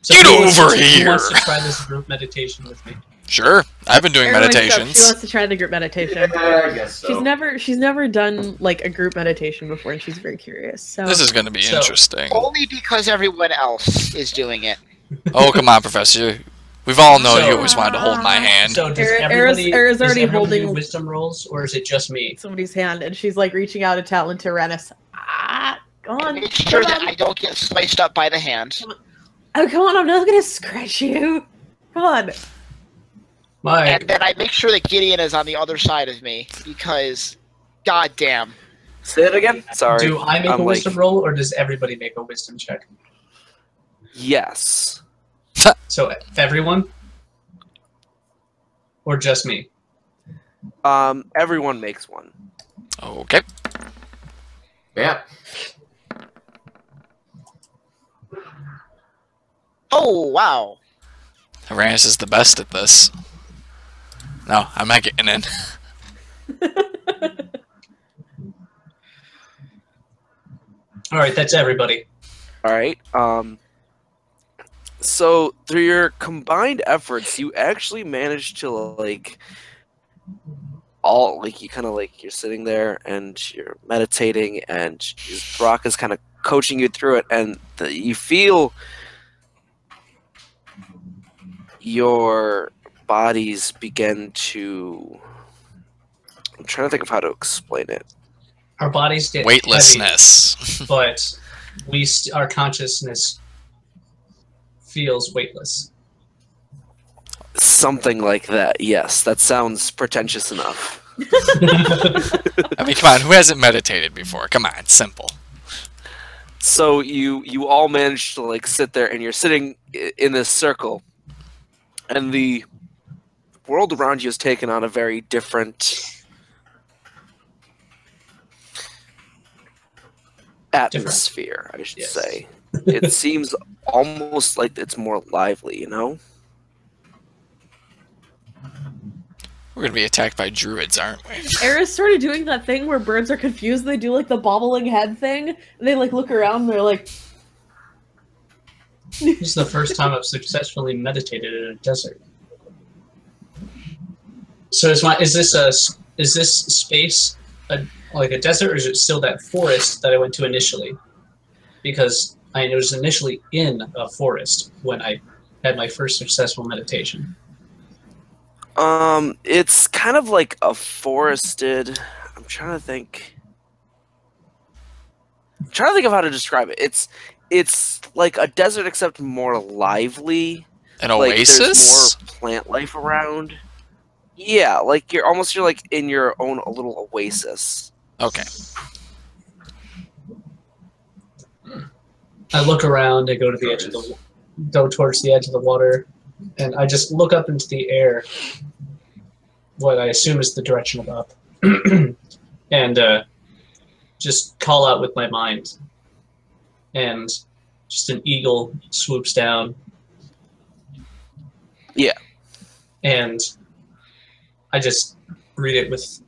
Speaker 4: So
Speaker 3: Get
Speaker 4: who wants
Speaker 3: over
Speaker 4: to- Who
Speaker 3: here.
Speaker 4: wants to try this group meditation with me?
Speaker 3: Sure. I've been doing
Speaker 5: Aera wakes up. She
Speaker 3: meditations.
Speaker 5: wants to try the group meditation.
Speaker 6: Yeah, I guess so.
Speaker 5: She's never done like a group meditation before, and she's very curious. So
Speaker 3: This is going to be
Speaker 4: So-
Speaker 3: interesting.
Speaker 1: Only because everyone else is doing it.
Speaker 3: Oh, come on, Professor. We've all known
Speaker 4: So-
Speaker 3: you always wanted to hold my hand.
Speaker 4: So does
Speaker 5: Aera's
Speaker 4: everybody,
Speaker 5: already
Speaker 4: does everybody
Speaker 5: holding-
Speaker 4: do wisdom rolls, or is it just me?
Speaker 5: somebody's hand, and she's like reaching out a talent to Arranis. Ah, go on.
Speaker 1: Make sure
Speaker 5: come
Speaker 1: that
Speaker 5: on.
Speaker 1: I don't get sliced up by the hand.
Speaker 5: Oh, come on! I'm not gonna scratch you. Come on.
Speaker 4: My
Speaker 1: And then I make sure that Gideon is on the other side of me, because, goddamn.
Speaker 2: Say it again. Sorry.
Speaker 4: do I make
Speaker 2: I'm
Speaker 4: a
Speaker 2: like-
Speaker 4: wisdom roll, or does everybody make a wisdom check?
Speaker 2: Yes.
Speaker 4: So everyone, or just me?
Speaker 2: Everyone makes one.
Speaker 3: Okay.
Speaker 6: Yeah.
Speaker 1: Oh, wow.
Speaker 3: Arranis is the best at this. No, I'm not getting in.
Speaker 4: All right, that's everybody.
Speaker 2: All right. So through your combined efforts, you actually managed to like you kind of like you're sitting there and you're meditating, and Throkk is kind of coaching you through it, and you feel your bodies begin to. I'm trying to think of how to explain it.
Speaker 4: Our bodies get
Speaker 3: Weightlessness.
Speaker 4: heavy, but our consciousness feels weightless.
Speaker 2: Something like that. Yes, that sounds pretentious enough.
Speaker 3: I mean, come on, who hasn't meditated before? Come on, it's simple.
Speaker 2: So you all manage to like sit there, and you're sitting in this circle, and the world around you has taken on a very different atmosphere, I should
Speaker 4: Yes.
Speaker 2: say. It seems almost like it's more lively, you know?
Speaker 3: We're gonna be attacked by druids, aren't we?
Speaker 5: Aera's sort of doing that thing where birds are confused. They do like the bobbling head thing, and they like look around. And they're like,
Speaker 4: This is the first time I've successfully meditated in a desert. So is this space like a desert, or is it still that forest that I went to initially? Because I was initially in a forest when I had my first successful meditation.
Speaker 2: It's kind of like a forested. I'm trying to think. trying to think of how to describe it. It's like a desert except more lively.
Speaker 3: An
Speaker 2: Like,
Speaker 3: oasis?
Speaker 2: there's more plant life around. Yeah, like you're like in your own little oasis.
Speaker 3: Okay.
Speaker 4: I look around and go to the edge of go towards the edge of the water, and I just look up into the air, what I assume is the direction of up, and just call out with my mind. And just an eagle swoops down.
Speaker 2: Yeah.
Speaker 4: And I just read it with,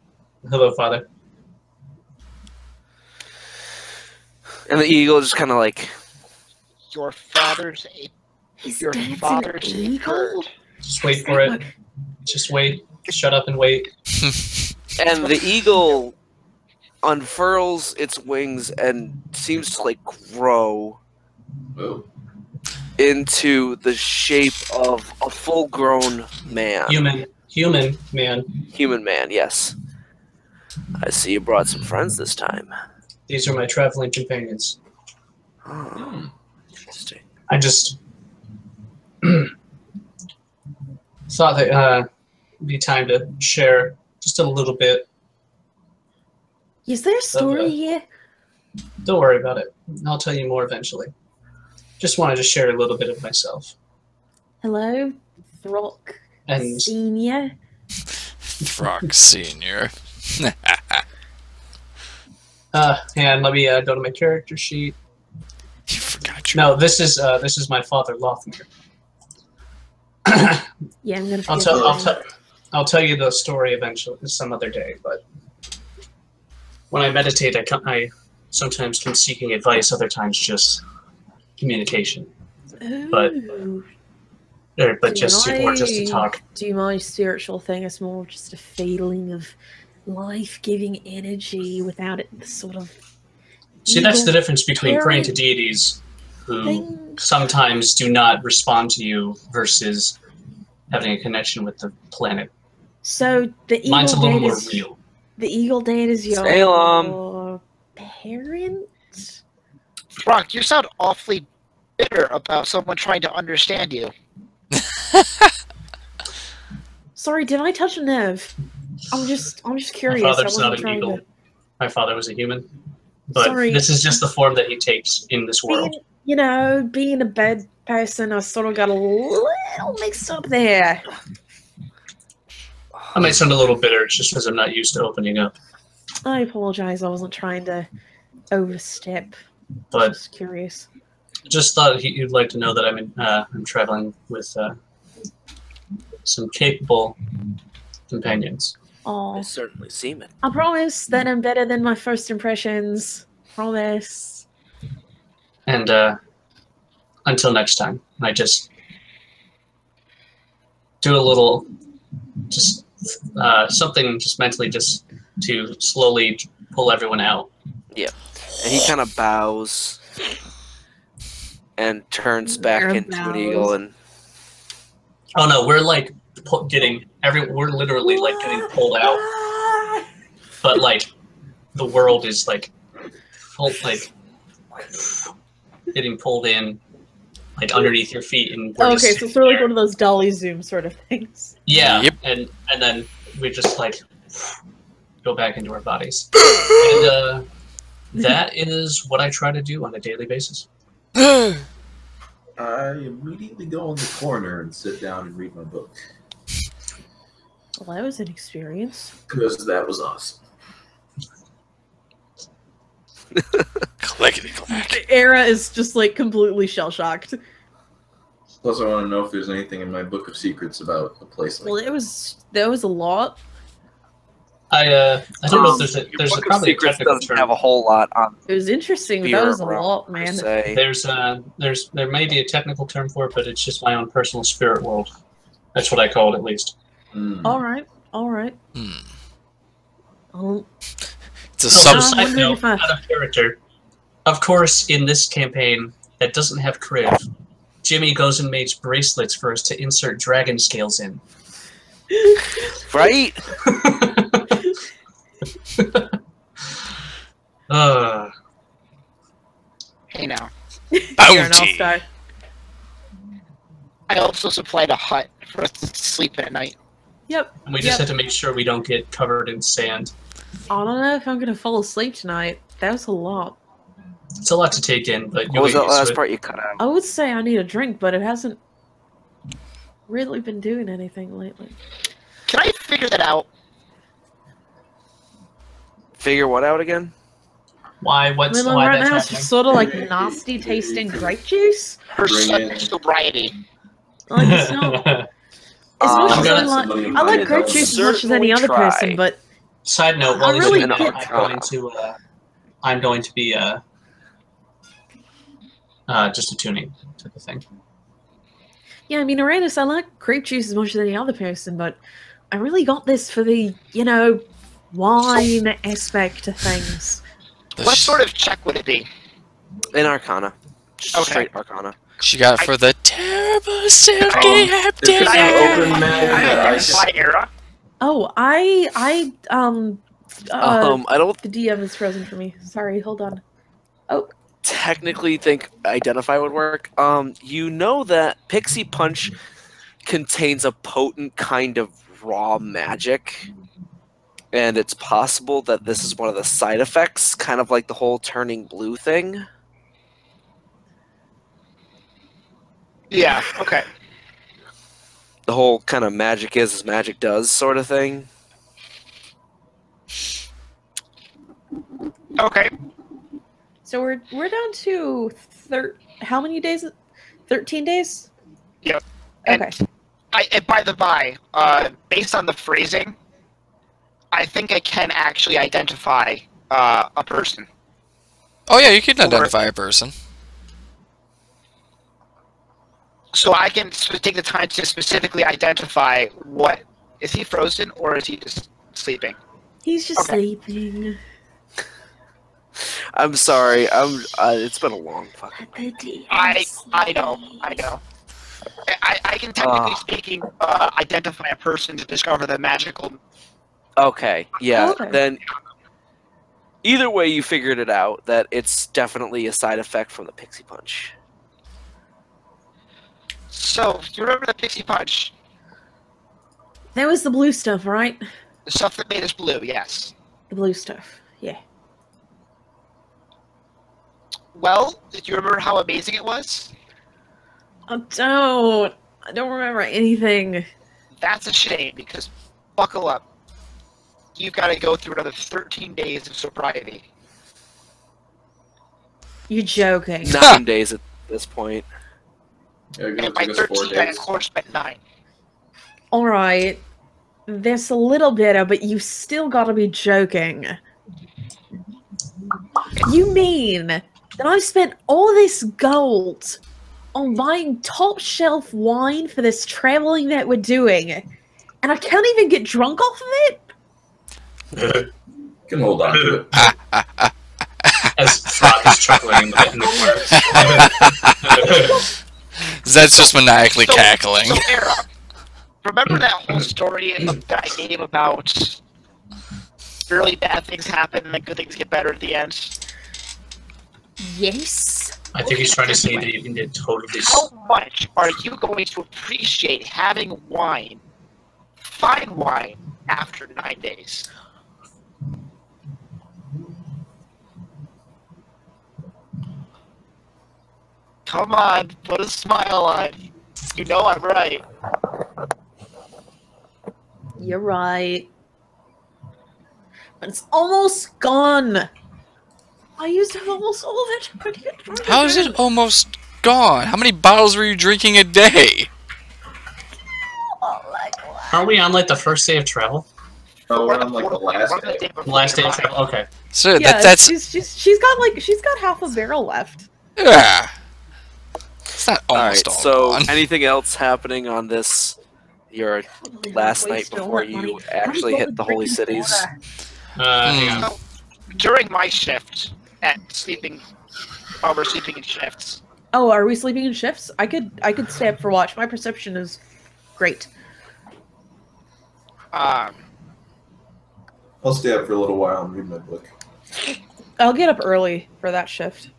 Speaker 4: "Hello, Father."
Speaker 2: And the eagle just kind of like,
Speaker 1: Your father's a your father's a bird.
Speaker 4: Just wait for it. Just wait. Shut up and wait.
Speaker 2: and the eagle unfurls its wings and seems to like grow into the shape of a full-grown man.
Speaker 4: Human man.
Speaker 2: Human man, yes. I see you brought some friends this time.
Speaker 4: These are my traveling companions.
Speaker 2: Oh, interesting.
Speaker 4: I just thought that it'd be time to share just a little bit.
Speaker 5: Is there a story here?
Speaker 4: Don't worry about it. I'll tell you more eventually. Just wanted to share a little bit of myself.
Speaker 5: Hello, Throkk
Speaker 4: And
Speaker 5: Senior.
Speaker 3: Throkk Senior.
Speaker 4: and let me go to my character sheet.
Speaker 3: You forgot your...
Speaker 4: No, this is my father, Lothmir.
Speaker 5: Yeah, I'm gonna.
Speaker 4: I'll tell you the story eventually, some other day. But when I meditate, I sometimes can seeking advice. Other times, just communication. But just to talk.
Speaker 5: Do my spiritual thing is more just a feeling of life-giving energy without it sort of.
Speaker 4: See, that's the difference between praying to deities who sometimes do not respond to you versus having a connection with the planet.
Speaker 5: So the eagle
Speaker 4: Mine's a little more
Speaker 5: is,
Speaker 4: real.
Speaker 5: The eagle dad is your parent?
Speaker 1: Throkk, you sound awfully bitter about someone trying to understand you.
Speaker 5: Sorry, did I touch a nerve? I'm just curious.
Speaker 4: My father's not an eagle. My father was a human. But this is just the form that he takes in this world.
Speaker 5: Being a bad person, I sort of got a little mixed up there.
Speaker 4: I might sound a little bitter, it's just because I'm not used to opening up.
Speaker 5: I apologize, I wasn't trying to overstep.
Speaker 4: But
Speaker 5: just curious.
Speaker 4: Just thought you'd like to know that I'm traveling with some capable companions.
Speaker 5: Oh,
Speaker 2: I certainly seem it.
Speaker 5: I promise that I'm better than my first impressions. Promise.
Speaker 4: And until next time, I just do a little, just something just mentally just to slowly pull everyone out.
Speaker 2: Yeah. And he kind of bows and turns back into an eagle and...
Speaker 4: Oh no, we're like we're literally like getting pulled out. But like the world is like getting pulled in like underneath your feet and we're
Speaker 5: okay, so it's sort of like one of those dolly zoom sort of things.
Speaker 4: Yeah.
Speaker 3: Yep.
Speaker 4: And then we just like go back into our bodies. And that is what I try to do on a daily basis.
Speaker 6: I immediately go in the corner and sit down and read my book.
Speaker 5: Well, that was an experience.
Speaker 6: Because that was awesome.
Speaker 3: Clickety clack.
Speaker 5: Aera is just like completely shell-shocked.
Speaker 6: Plus, I want to know if there's anything in my book of secrets about a place like
Speaker 5: that. There was a lot.
Speaker 4: I don't know if there's probably a technical
Speaker 2: doesn't
Speaker 4: term.
Speaker 2: have a whole lot on.
Speaker 5: It was interesting, but that was a lot, man.
Speaker 4: There may be a technical term for it, but it's just my own personal spirit world. That's what I call it, at least.
Speaker 5: All right.
Speaker 3: It's a sub.
Speaker 4: Side note, out of character. Of course, in this campaign that doesn't have Kriv, Jimmy goes and makes bracelets for us to insert dragon scales in.
Speaker 2: Right?
Speaker 5: here and I'll
Speaker 3: bounty.
Speaker 5: start.
Speaker 1: I also supplied a hut for us to sleep at night.
Speaker 5: Yep.
Speaker 4: And we just have to make sure we don't get covered in sand.
Speaker 5: I don't know if I'm gonna fall asleep tonight. That was a lot.
Speaker 4: It's a lot to take in, but
Speaker 2: What
Speaker 4: you'll
Speaker 2: was
Speaker 4: get
Speaker 2: that
Speaker 4: used
Speaker 2: last
Speaker 4: to it.
Speaker 2: part you cut out?
Speaker 5: I would say I need a drink, but it hasn't really been doing anything lately.
Speaker 1: Can I figure that out?
Speaker 2: Figure what out again?
Speaker 4: Why? What's
Speaker 5: I mean,
Speaker 4: why
Speaker 5: right
Speaker 4: that's
Speaker 5: now it's
Speaker 4: happening?
Speaker 5: just sort of like nasty tasting grape juice.
Speaker 1: Her
Speaker 6: Bring
Speaker 1: sudden
Speaker 6: in-
Speaker 1: sobriety.
Speaker 5: Like it's not. As much
Speaker 2: I'm
Speaker 5: as
Speaker 4: gonna-
Speaker 5: I like grape juice as much as any other
Speaker 2: Certainly
Speaker 5: person,
Speaker 2: try.
Speaker 5: but
Speaker 4: Side note:
Speaker 5: I
Speaker 4: while he's
Speaker 5: really
Speaker 4: doing that,
Speaker 2: did-
Speaker 4: I'm going to be just a tuning type of thing.
Speaker 5: yeah, I mean, Arranis, I like grape juice as much as any other person, but I really got this for the, you know, wine aspect of things.
Speaker 1: What sort of check would it be?
Speaker 2: In Arcana. Just
Speaker 1: Okay.
Speaker 2: straight Arcana.
Speaker 3: She got it for the terrible silky
Speaker 6: Could I
Speaker 3: emptiness.
Speaker 6: open
Speaker 1: I
Speaker 6: mag?
Speaker 1: identify Aera.
Speaker 5: Oh,
Speaker 2: I don't
Speaker 5: the DM is frozen for me. Sorry, hold on.
Speaker 2: technically think identify would work. You know that Pixie Punch contains a potent kind of raw magic, and it's possible that this is one of the side effects, kind of like the whole turning blue thing.
Speaker 1: Yeah, okay.
Speaker 2: The whole kind of magic is as magic does sort of thing.
Speaker 1: Okay.
Speaker 5: So we're down to how many days? 13 days?
Speaker 1: Yep.
Speaker 5: Okay.
Speaker 1: And by the by, based on the phrasing, I think I can actually identify a person.
Speaker 3: Oh yeah, you can identify a person.
Speaker 1: So I can take the time to specifically identify what... Is he frozen or is he just sleeping?
Speaker 5: He's just
Speaker 1: Okay.
Speaker 5: sleeping.
Speaker 2: I'm sorry. It's been a long fucking.
Speaker 1: I know. I can technically speaking identify a person to discover the magical...
Speaker 2: Okay, yeah.
Speaker 5: Okay.
Speaker 2: Then either way, you figured it out that it's definitely a side effect from the Pixie Punch.
Speaker 1: So, do you remember the Pixie Punch?
Speaker 5: That was the blue stuff, right?
Speaker 1: The stuff that made us blue, yes.
Speaker 5: The blue stuff. Yeah.
Speaker 1: Well, do you remember how amazing it was?
Speaker 5: I don't remember anything.
Speaker 1: That's a shame, because buckle up. You've got to go through another 13 days of sobriety.
Speaker 5: You're joking.
Speaker 2: 9 days at this point.
Speaker 6: Yeah,
Speaker 1: And
Speaker 6: it
Speaker 1: by
Speaker 6: took us 4
Speaker 1: 13, I of
Speaker 6: days.
Speaker 1: course spent 9.
Speaker 5: Alright. There's a little better, but you still gotta be joking. You mean that I spent all this gold on buying top shelf wine for this traveling that we're doing, and I can't even get drunk off of it?
Speaker 6: You can hold on to it.
Speaker 4: As Throkk is chuckling in the corner.
Speaker 3: Zed's just maniacally cackling.
Speaker 1: So, Aera, remember that whole story that I gave about really bad things happen and then good things get better at the end?
Speaker 5: Yes.
Speaker 4: I think he's trying to say that you can get totally.
Speaker 1: How much are you going to appreciate having wine, fine wine, after 9 days? Come on, put a smile on. You know I'm right.
Speaker 5: You're right. But it's almost gone. I used up almost all of it. I can't drink
Speaker 3: How is it almost gone? How many bottles were you drinking a day?
Speaker 5: Oh my god.
Speaker 4: Aren't we on like the first day of travel?
Speaker 6: Oh, we're on like the last
Speaker 1: We're on the
Speaker 6: day.
Speaker 1: day before
Speaker 4: Last day of
Speaker 1: goodbye.
Speaker 4: travel. Okay.
Speaker 3: So
Speaker 5: Yeah,
Speaker 3: that's
Speaker 5: she's got half a barrel left.
Speaker 3: yeah. It's not
Speaker 2: All right.
Speaker 3: almost all
Speaker 2: So,
Speaker 3: gone.
Speaker 2: anything else happening on this your last night before you actually hit the Holy Cities?
Speaker 4: Hang on.
Speaker 1: So, during my shift at sleeping, while we're sleeping in shifts,
Speaker 5: Oh, are we sleeping in shifts? I could stay up for watch. My perception is great.
Speaker 6: I'll stay up for a little while and read my book.
Speaker 5: I'll get up early for that shift.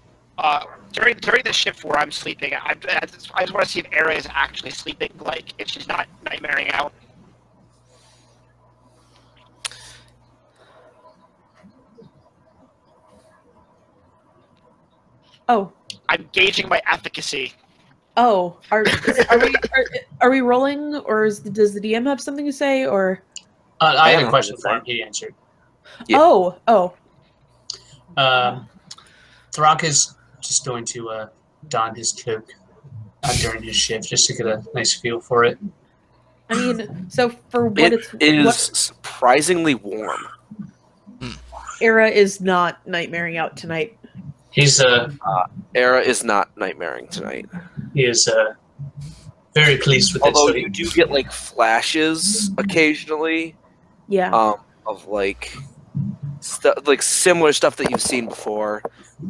Speaker 1: During the shift where I'm sleeping, I just want to see if Aera is actually sleeping, like, if she's not nightmaring out.
Speaker 5: Oh.
Speaker 1: I'm gauging my efficacy.
Speaker 5: Oh, are we rolling, or does the DM have something to say, or?
Speaker 4: I had a question for him. He answered.
Speaker 2: Yeah.
Speaker 5: Oh.
Speaker 4: Throkk is just going to don his cloak during his shift just to get a nice feel for it.
Speaker 5: I mean, so for what
Speaker 2: it is surprisingly warm.
Speaker 5: Aera is not nightmaring out tonight.
Speaker 4: He's
Speaker 2: Aera is not nightmaring tonight.
Speaker 4: He is very pleased with
Speaker 2: Although
Speaker 4: this.
Speaker 2: you do get like flashes occasionally.
Speaker 5: Yeah.
Speaker 2: Of like like similar stuff that you've seen before,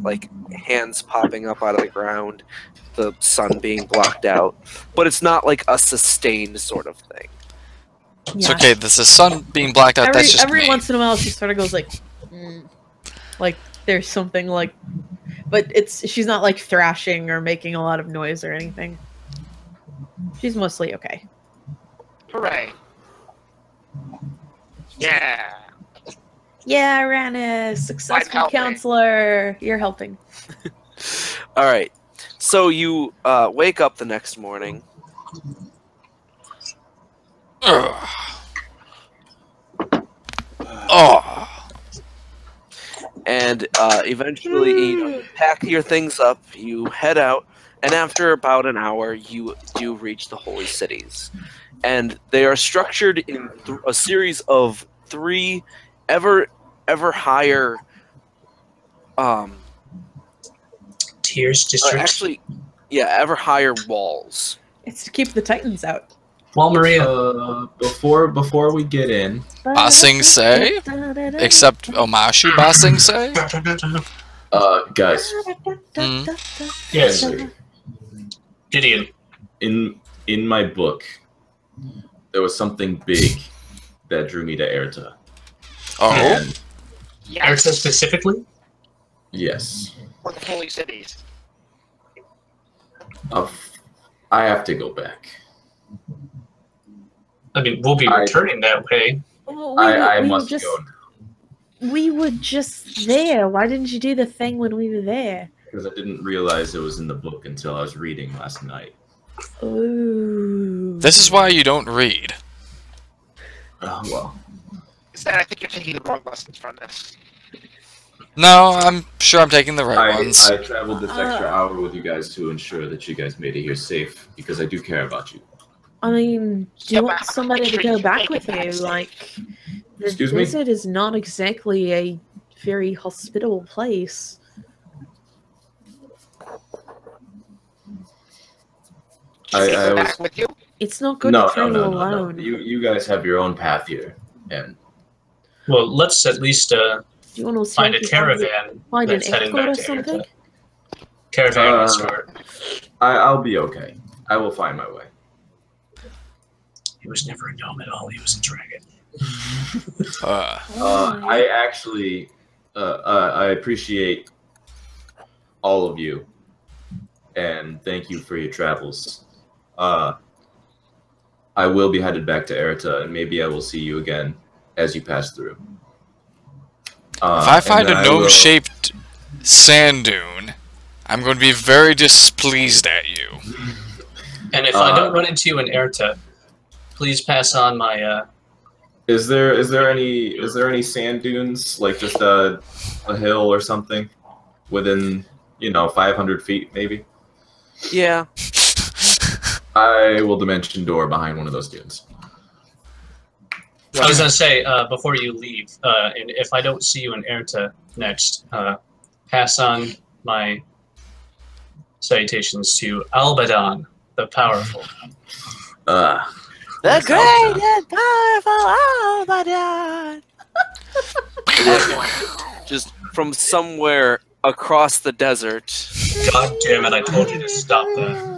Speaker 2: like hands popping up out of the ground, the sun being blocked out, but it's not like a sustained sort of thing.
Speaker 5: Yeah.
Speaker 3: It's okay. There's the sun being blacked out. That's just
Speaker 5: every
Speaker 3: me.
Speaker 5: once in a while she sort of goes like there's something like, but she's not like thrashing or making a lot of noise or anything. She's mostly okay.
Speaker 1: Hooray! Yeah.
Speaker 5: Yeah, Arranis, successful counselor. You're helping.
Speaker 2: All right. So you wake up the next morning. And eventually you pack your things up, you head out, and after about an hour you do reach the Holy Cities. And they are structured in a series of 3 ever higher
Speaker 4: tiers, districts.
Speaker 2: Actually, yeah, ever higher walls.
Speaker 5: It's to keep the Titans out.
Speaker 4: Well, Maria,
Speaker 6: before we get in,
Speaker 3: Bossing say? Except Omashu Bossing say?
Speaker 6: guys.
Speaker 4: Yes. Gideon.
Speaker 6: In my book, there was something big that drew me to Erta.
Speaker 3: Oh?
Speaker 6: And
Speaker 4: Erta specifically?
Speaker 6: yes.
Speaker 1: Or the Holy Cities.
Speaker 6: I have to go back.
Speaker 4: I mean, we'll be returning that way.
Speaker 6: I must go now.
Speaker 5: We were just there. Why didn't you do the thing when we were there?
Speaker 6: Because I didn't realize it was in the book until I was reading last night.
Speaker 5: Ooh.
Speaker 3: This is why you don't read.
Speaker 6: Oh, well.
Speaker 1: Instead, I think you're taking the wrong lessons from this.
Speaker 3: No, I'm sure I'm taking the right ones.
Speaker 6: I traveled this extra hour with you guys to ensure that you guys made it here safe, because I do care about you.
Speaker 5: I mean, do you want somebody to go back with you? Like, the desert is not exactly a very hospitable place.
Speaker 1: I back with you?
Speaker 5: It's not good to travel alone.
Speaker 6: No. You guys have your own path here, and
Speaker 4: well, let's at least
Speaker 5: do you want to
Speaker 4: find a caravan
Speaker 5: find
Speaker 4: that's
Speaker 5: an
Speaker 4: heading
Speaker 5: escort
Speaker 4: back
Speaker 5: or
Speaker 4: to
Speaker 5: something?
Speaker 4: Erta. Caravan escort.
Speaker 6: I'll be okay. I will find my way.
Speaker 4: He was never a gnome at all. He was a dragon.
Speaker 6: I actually, I appreciate all of you, and thank you for your travels. I will be headed back to Erta, and maybe I will see you again as you pass through.
Speaker 3: If I find a gnome-shaped sand dune, I'm going to be very displeased at you.
Speaker 4: And if I don't run into you in Erta, please pass on my.
Speaker 6: Is there any sand dunes, like just a hill or something within 500 feet maybe?
Speaker 2: Yeah.
Speaker 6: I will dimension door behind one of those dunes.
Speaker 4: I was gonna say before you leave, and if I don't see you in Erta next, pass on my salutations to Albadan, the powerful.
Speaker 2: The great and powerful Albadan. Just from somewhere across the desert.
Speaker 4: God damn it! I told you to stop that.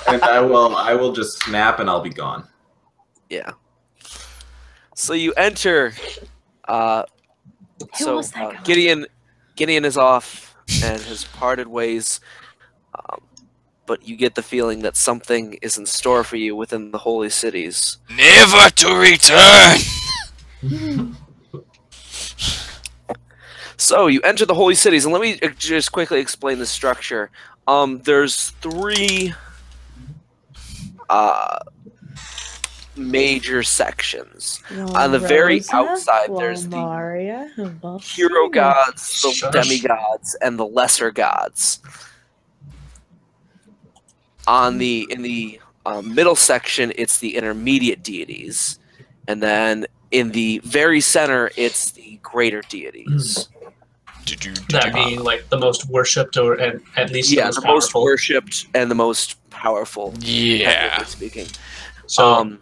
Speaker 6: And I will just snap and I'll be gone.
Speaker 2: Yeah. So you enter. Gideon is off and has parted ways But you get the feeling that something is in store for you within the Holy Cities.
Speaker 3: Never to return!
Speaker 2: So, you enter the Holy Cities, and let me just quickly explain the structure. There's 3 major sections. On the very outside, there's the hero gods, the demigods, and the lesser gods. In the middle section, it's the intermediate deities, and then in the very center, it's the greater deities.
Speaker 4: That being like the most worshipped, or at least
Speaker 2: the most worshipped and the most powerful.
Speaker 3: Yeah.
Speaker 2: Speaking.
Speaker 4: So